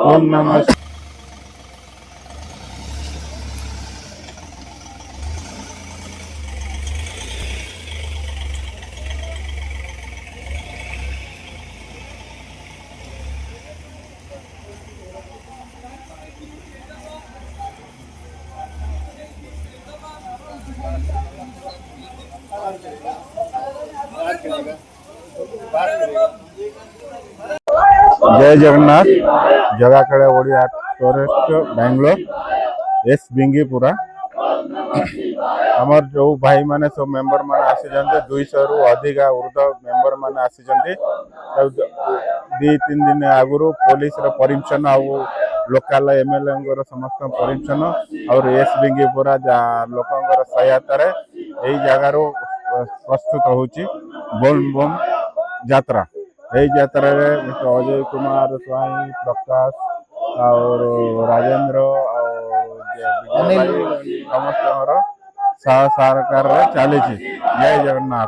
ओम नमः जय जगन्नाथ जगह कड़े ओडिया टूरिस्ट बेंगलोर एस बिंगीपुरा आमर जो भाई माने सब मेंबर माने आसी जंदे 200 रु अधिका ऊर्ध मेंबर माने आसी जंदे दी तीन दिन आगुरु पुलिस रो परमिशन आ लोकल एमएलए को समस्त परमिशन और एस बिंगीपुरा लोकंगर सहायता रे एई जगह रो प्रस्तुत होची बोल बम यात्रा यही यात्रा मिस्टर अजय कुमार स्वाई प्रकाश और राजेंद्र और समस्त सहकार चली जय जगन्नाथ।